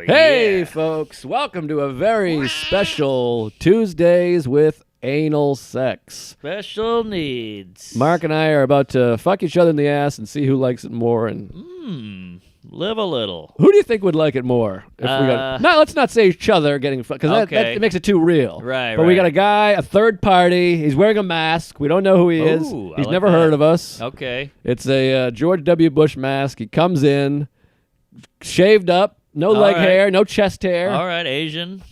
Hey, yeah. folks. Welcome to a very special Tuesdays with Anal Sex. Special needs. Mark and I are about to fuck each other in the ass and see who likes it more. And Live a little. who do you think would like it more? If we got no, let's not say each other getting fucked because Okay. that makes it too real. Right, But we right. got a guy, a third party. He's wearing a mask. We don't know who he is. Ooh, I He's like never that. heard of us. Okay. It's a George W. Bush mask. He comes in, shaved up, no All leg right. hair, no chest hair. All right, Asian.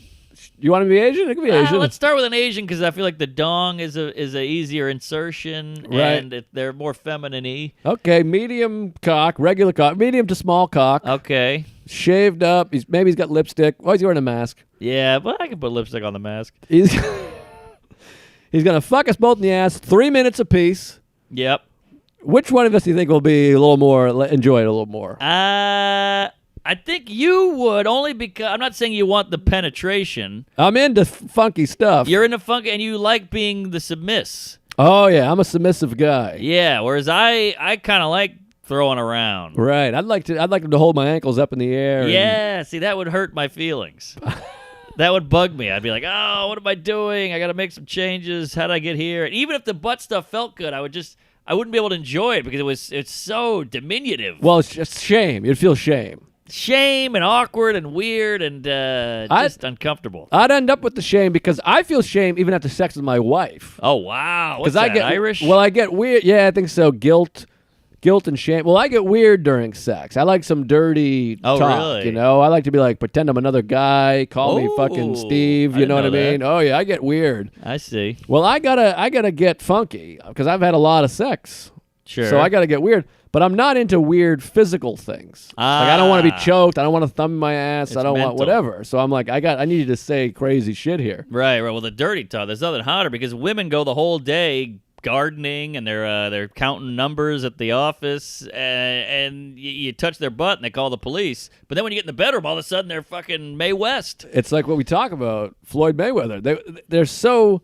You want to be Asian? It can be Asian. Let's start with an Asian because I feel like the dong is a easier insertion, Right. and they're more feminine-y. Okay, medium cock, regular cock, medium to small cock, Okay. shaved up. Maybe he's got lipstick. Oh, he's wearing a mask. Yeah, but I can put lipstick on the mask. He's he's gonna fuck us both in the ass, 3 minutes apiece. Yep. Which one of us do you think will be a little more enjoy it a little more? I think you would only because I'm not saying you want the penetration. I'm into funky stuff. You're into funk and you like being the submiss. Oh yeah, I'm a submissive guy. Yeah, whereas I kind of like throwing around. Right. I'd like him to hold my ankles up in the air. Yeah, see, that would hurt my feelings. That would bug me. I'd be like, oh, what am I doing? I got to make some changes. How did I get here? And even if the butt stuff felt good, I wouldn't be able to enjoy it because it's so diminutive. Well, it's just shame. You'd feel shame. Shame and awkward and weird and just uncomfortable. I'd end up with the shame because I feel shame even after sex with my wife. Oh, wow. What's I that, get Irish? Well, I get weird. Yeah, I think so. Guilt and shame. Well, I get weird during sex. I like some dirty Oh, talk. really? You know, I like to be like pretend I'm another guy. Call me fucking Oh, Steve. I You know what I didn't know mean? that. Oh yeah, I get weird. I see. Well, I gotta get funky because I've had a lot of sex. Sure. So I gotta get weird. But I'm not into weird physical things. Like I don't want to be choked. I don't want to thumb in my ass. It's I don't want mental. whatever. So I'm like, I need you to say crazy shit here. Right. Well, the dirty talk. There's nothing hotter because women go the whole day gardening and they're counting numbers at the office and you touch their butt and they call the police. But then when you get in the bedroom, all of a sudden they're fucking Mae West. It's like what we talk about, Floyd Mayweather. They're so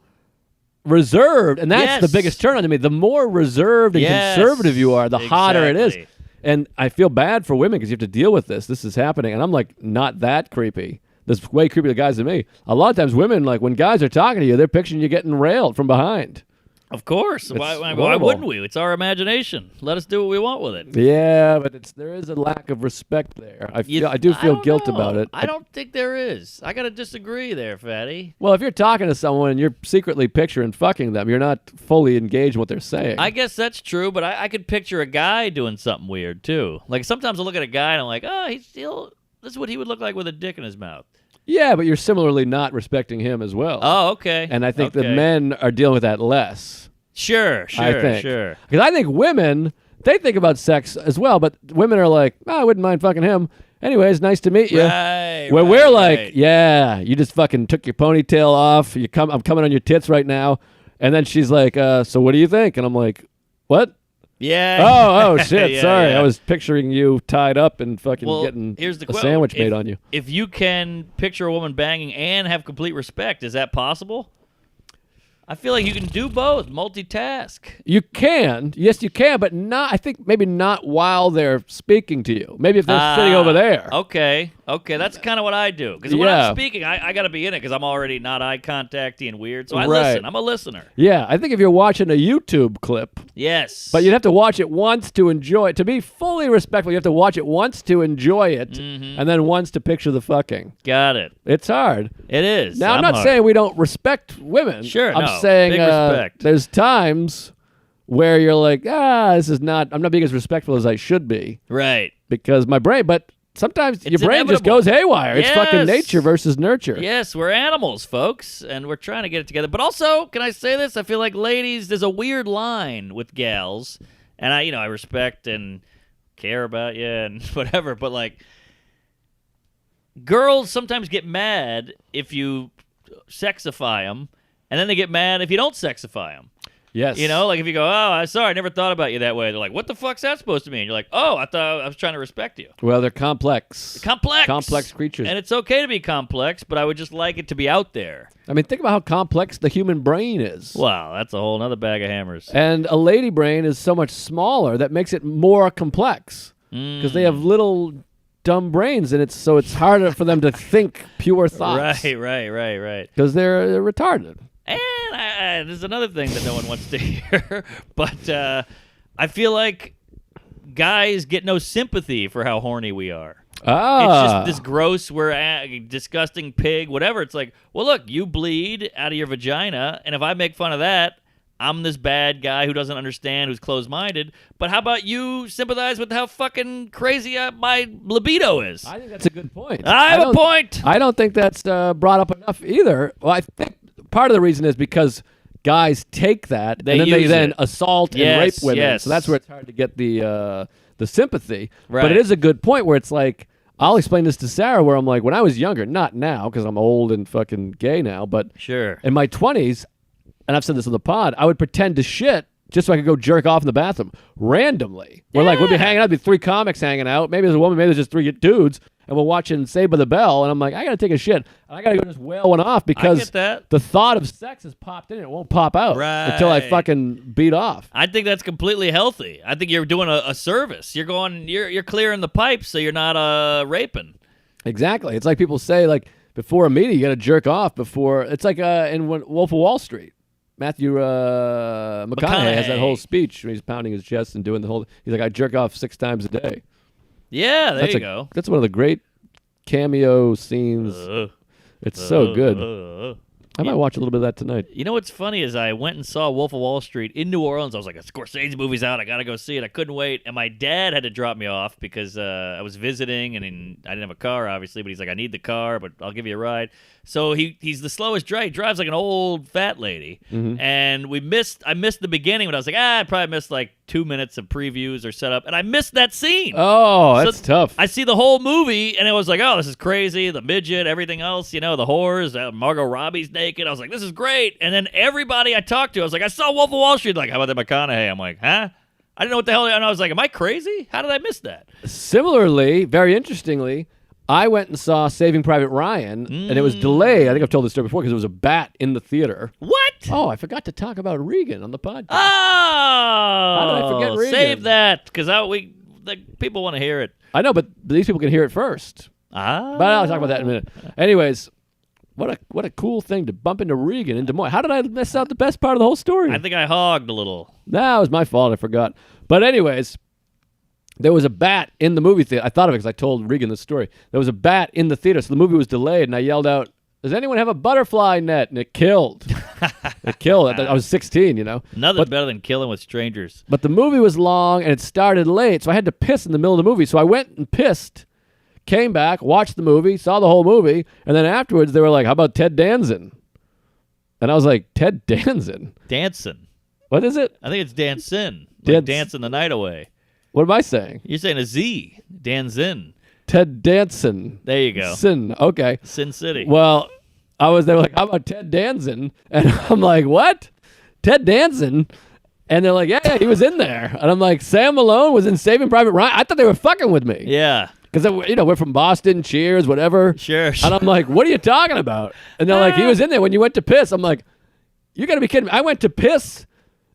reserved, and that's Yes. the biggest turn on to me. The more reserved and Yes, conservative you are, the hotter it is. exactly. And I feel bad for women because you have to deal with this. This is happening, and I'm like, not that creepy. There's way creepier guys than me. A lot of times, women, like when guys are talking to you, they're picturing you getting railed from behind. Of course. Why horrible. wouldn't we? It's our imagination. Let us do what we want with it. Yeah, but there is a lack of respect there. I do feel don't guilt know. about it. I don't think there is. I got to disagree there, Fatty. Well, if you're talking to someone and you're secretly picturing fucking them, you're not fully engaged in what they're saying. I guess that's true, but I could picture a guy doing something weird, too. Like, sometimes I look at a guy and I'm like, oh, this is what he would look like with a dick in his mouth. Yeah, but you're similarly not respecting him as well. Oh, okay. And I think the Okay. men are dealing with that less. Sure. I think. Sure. Because I think women, they think about sex as well, but women are like, I wouldn't mind fucking him. Anyways, nice to meet you. Right. Where we're like, right. yeah, you just fucking took your ponytail off. I'm coming on your tits right now. And then she's like, so what do you think? And I'm like, what? Yeah. Oh, shit. Yeah, sorry. yeah. I was picturing you tied up and fucking Well, getting here's the a sandwich made on you. If you can picture a woman banging and have complete respect, is that possible? I feel like you can do both, multitask. You can. Yes, you can, but not. I think maybe not while they're speaking to you. Maybe if they're sitting over there. Okay, that's kind of what I do. Because when Yeah. I'm speaking, I got to be in it because I'm already not eye contacty and weird. So I Right. listen. I'm a listener. Yeah, I think if you're watching a YouTube clip, Yes. but you'd have to watch it once to enjoy it. To be fully respectful, you have to watch it once to enjoy it, Mm-hmm. and then once to picture the fucking. Got it. It's hard. It is. Now, I'm not hard. saying we don't respect women. Sure, I'm no. saying Big respect. there's times where you're like, I'm not being as respectful as I should be Right. because my brain, but sometimes your It's brain just inevitable. goes haywire. It's fucking Yes. nature versus nurture. Yes, we're animals, folks, and we're trying to get it together. But also, can I say this? I feel like ladies, there's a weird line with gals, and I respect and care about you and whatever, but like girls sometimes get mad if you sexify them, and then they get mad if you don't sexify them. Yes. You know, like if you go, oh, I'm sorry, I never thought about you that way. They're like, what the fuck's that supposed to mean? You're like, oh, I thought I was trying to respect you. Well, they're complex. Complex creatures. And it's okay to be complex, but I would just like it to be out there. I mean, think about how complex the human brain is. Wow, that's a whole other bag of hammers. And a lady brain is so much smaller that makes it more complex because they have little dumb brains, and it's harder for them to think pure thoughts. Right. Because they're retarded. And there's another thing that no one wants to hear, but I feel like guys get no sympathy for how horny we are. It's just this gross, disgusting pig, whatever. It's like, well, look, you bleed out of your vagina, and if I make fun of that, I'm this bad guy who doesn't understand, who's closed-minded. But how about you sympathize with how fucking crazy my libido is? I think that's a good point. I have a point. I don't think that's brought up enough either. Well, I think part of the reason is because guys take that and then they then assault and rape women. Yes. So that's where it's hard to get the sympathy. Right. But it is a good point where it's like, I'll explain this to Sarah, where I'm like, when I was younger, not now because I'm old and fucking gay now, but sure, in my 20s, and I've said this on the pod, I would pretend to shit just so I could go jerk off in the bathroom randomly. We're like, we'd be hanging out, there'd be 3 comics hanging out. Maybe there's a woman, maybe there's just 3 dudes, and we're watching Saved by the Bell, and I'm like, I got to take a shit. And I got to go just whale one off because the thought of sex has popped in. It won't pop out until I fucking beat off. I think that's completely healthy. I think you're doing a service. You're clearing the pipes so you're not raping. Exactly. It's like people say, like, before a meeting, you got to jerk off before. It's like in Wolf of Wall Street. Matthew McConaughey has that whole speech where he's pounding his chest and doing the whole. He's like, I jerk off 6 times a day. Yeah, there you go. That's one of the great cameo scenes. It's so good. I might watch a little bit of that tonight. You know what's funny is I went and saw Wolf of Wall Street in New Orleans. I was like, a Scorsese movie's out. I got to go see it. I couldn't wait. And my dad had to drop me off because I was visiting, and I didn't have a car, obviously. But he's like, I need the car, but I'll give you a ride. So he's the slowest driver. He drives like an old fat lady. Mm-hmm. And I missed the beginning, but I was like, I probably missed like 2 minutes of previews or setup. And I missed that scene. Oh, that's tough. I see the whole movie, and it was like, oh, this is crazy. The midget, everything else, the whores, Margot Robbie's naked. I was like, this is great. And then everybody I talked to, I was like, I saw Wolf of Wall Street. Like, how about that McConaughey? I'm like, huh? I didn't know what the hell. And I was like, am I crazy? How did I miss that? Similarly, very interestingly, I went and saw Saving Private Ryan, and it was delayed. I think I've told this story before because there was a bat in the theater. What? Oh, I forgot to talk about Regan on the podcast. Oh! How did I forget Regan? Save that, because people want to hear it. I know, but these people can hear it first. But I'll talk about that in a minute. Anyways, what a cool thing to bump into Regan in Des Moines. How did I miss out the best part of the whole story? I think I hogged a little. Nah, it was my fault. I forgot. But anyways, there was a bat in the movie theater. I thought of it because I told Regan this story. There was a bat in the theater, so the movie was delayed, and I yelled out, does anyone have a butterfly net? And it killed. It killed. I was 16, Nothing better than killing with strangers. But the movie was long, and it started late, so I had to piss in the middle of the movie. So I went and pissed, came back, watched the movie, saw the whole movie, and then afterwards they were like, how about Ted Danson? And I was like, Ted Danson? Danson. What is it? I think it's Danson. Like dancing the night away. What am I saying? You're saying a Z. Danson. Ted Danson. There you go. Sin. Okay. Sin City. Well, they were like, how about Ted Danson? And I'm like, what? Ted Danson? And they're like, yeah, he was in there. And I'm like, Sam Malone was in Saving Private Ryan? I thought they were fucking with me. Yeah. Because, we're from Boston, Cheers, whatever. Sure. And I'm like, what are you talking about? And they're like, he was in there when you went to piss. I'm like, you got to be kidding me. I went to piss,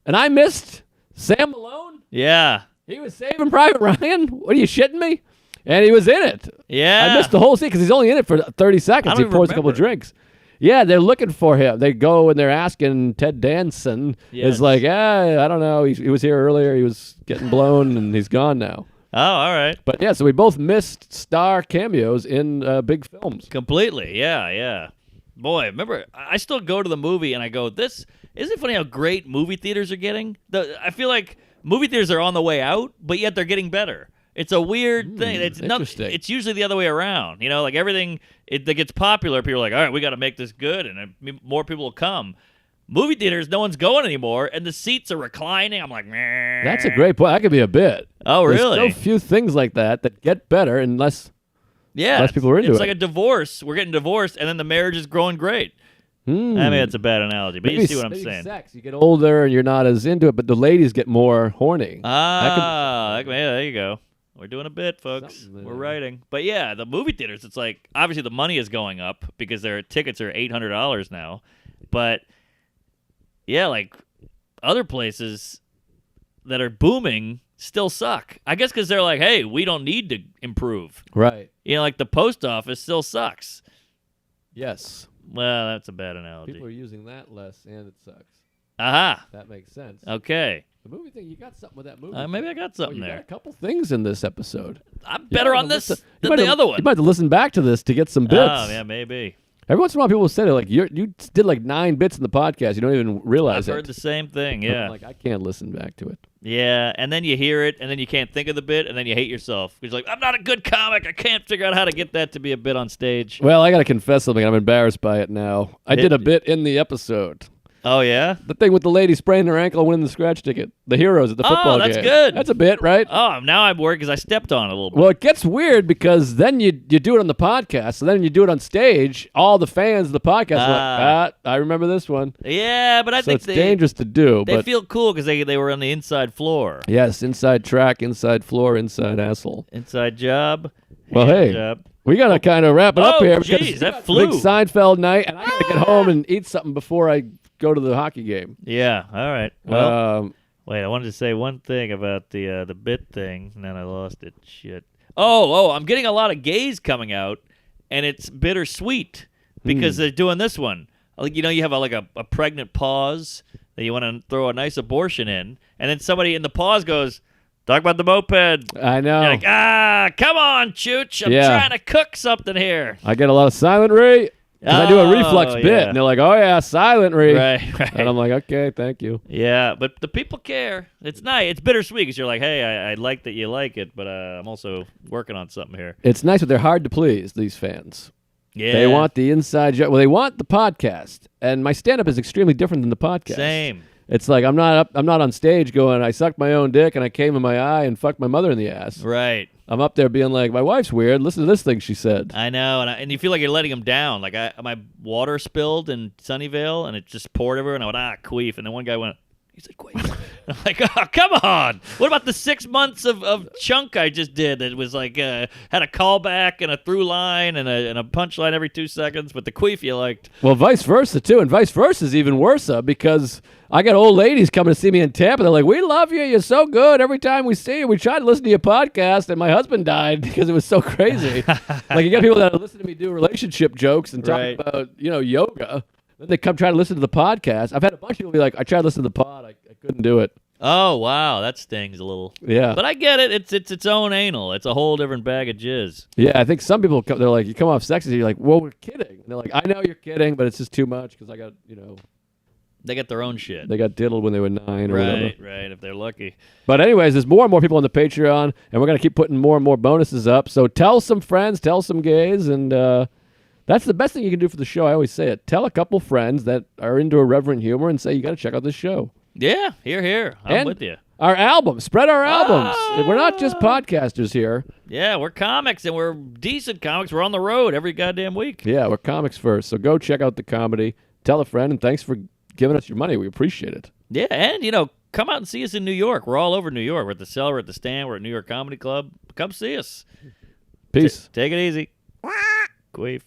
and I missed Sam Malone? Yeah. He was Saving Private Ryan? What are you shitting me? And he was in it. Yeah. I missed the whole scene because he's only in it for 30 seconds. He pours a couple of drinks. Yeah, they're looking for him. They go and they're asking Ted Danson. Yes. Is like, I don't know. He was here earlier. He was getting blown, and he's gone now. Oh, all right. But yeah, so we both missed star cameos in big films. Completely. Yeah. Boy, remember, I still go to the movie and I go, isn't it funny how great movie theaters are getting? I feel like movie theaters are on the way out, but yet they're getting better. It's a weird thing. It's interesting. It's usually the other way around. Like everything that gets popular, people are like, all right, we got to make this good, and more people will come. Movie theaters, no one's going anymore, and the seats are reclining. I'm like, meh. That's a great point. That could be a bit. Oh, really? There's so few things like that get better unless people are into it. It's like a divorce. We're getting divorced, and then the marriage is growing great. I mean, it's a bad analogy, but you see what I'm saying. Sex. You get older, and you're not as into it, but the ladies get more horny. Yeah, there you go. We're doing a bit, folks. We're writing. But yeah, the movie theaters, it's like, obviously the money is going up because their tickets are $800 now. But yeah, like other places that are booming, still suck. I guess because they're like, hey, we don't need to improve. Right. You know, like the post office still sucks. Yes. Well, that's a bad analogy. People are using that less, and it sucks. Aha. That makes sense. Okay. The movie thing, you got something with that movie. Maybe I got something you there. got a couple things in this episode. I'm better on this than the other one. You might have to listen back to this to get some bits. Oh, yeah, maybe. Every once in a while, people will say, like, you did like 9 bits in the podcast. You don't even realize I've heard the same thing, yeah. I'm like, I can't listen back to it. Yeah, and then you hear it, and then you can't think of the bit, and then you hate yourself. You're like, I'm not a good comic. I can't figure out how to get that to be a bit on stage. Well, I got to confess something. I'm embarrassed by it now. I did a bit in the episode. Oh, yeah? The thing with the lady spraining her ankle and winning the scratch ticket. The heroes at the football game. Oh, that's good. That's a bit, right? Oh, now I'm worried because I stepped on it a little bit. Well, it gets weird because then you do it on the podcast, so then you do it on stage. All the fans of the podcast are like, I remember this one. Yeah, but I think it's dangerous to do. They but feel cool because they were on the inside floor. Yes, inside track, inside floor, inside asshole. Inside job. Well, hey, job. we got to kind of wrap it up here. Jeez, because that it's flew. Big Seinfeld night, and I got to get home and eat something before I go to the hockey game. Yeah, all right. Well, wait, I wanted to say one thing about the bit thing, and then I lost it. Shit. Oh, I'm getting a lot of gays coming out, and it's bittersweet because they're doing this one. Like, you have a pregnant pause that you want to throw a nice abortion in, and then somebody in the pause goes, talk about the moped. I know. You're like, come on, Chooch. I'm trying to cook something here. I get a lot of silent re. I do a reflex bit, and they're like, oh, yeah, silent re. Right. And I'm like, okay, thank you. Yeah, but the people care. It's nice. It's bittersweet because you're like, hey, I like that you like it, but I'm also working on something here. It's nice, but they're hard to please, these fans. Yeah. They want the inside joke. Well, they want the podcast. And my stand-up is extremely different than the podcast. Same. It's like I'm not on stage going, I sucked my own dick and I came in my eye and fucked my mother in the ass. Right. I'm up there being like, my wife's weird. Listen to this thing she said. I know, and you feel like you're letting them down. Like my water spilled in Sunnyvale, and it just poured everywhere, and I went, queef. And then one guy went, he said, queef. I'm like, oh, come on. What about the 6 months of chunk I just did that was like, had a callback and a through line and a punchline every 2 seconds, but the queef you liked. Well, vice versa, too. And vice versa is even worse because I got old ladies coming to see me in Tampa. They're like, we love you. You're so good. Every time we see you, we try to listen to your podcast, and my husband died because it was so crazy. Like, you got people that listen to me do relationship jokes and talk about, yoga. Then they come try to listen to the podcast. I've had a bunch of people be like, I tried to listen to the pod. I couldn't do it. Oh, wow. That stings a little. Yeah. But I get it. It's its own anal. It's a whole different bag of jizz. Yeah, I think some people, they're like, you come off sexy. You're like, well, we're kidding. And they're like, I know you're kidding, but it's just too much because I got, They got their own shit. They got diddled when they were 9 or whatever. Right, if they're lucky. But anyways, there's more and more people on the Patreon, and we're going to keep putting more and more bonuses up. So tell some friends, tell some gays, and that's the best thing you can do for the show. I always say it. Tell a couple friends that are into irreverent humor and say, you got to check out this show. Yeah, here. I'm with you. Our albums. Spread our albums. We're not just podcasters here. Yeah, we're comics, and we're decent comics. We're on the road every goddamn week. Yeah, we're comics first. So go check out the comedy. Tell a friend, and thanks for giving us your money. We appreciate it. Yeah, and, come out and see us in New York. We're all over New York. We're at the Cellar, we're at the Stand, we're at New York Comedy Club. Come see us. Peace. Take it easy. Queef.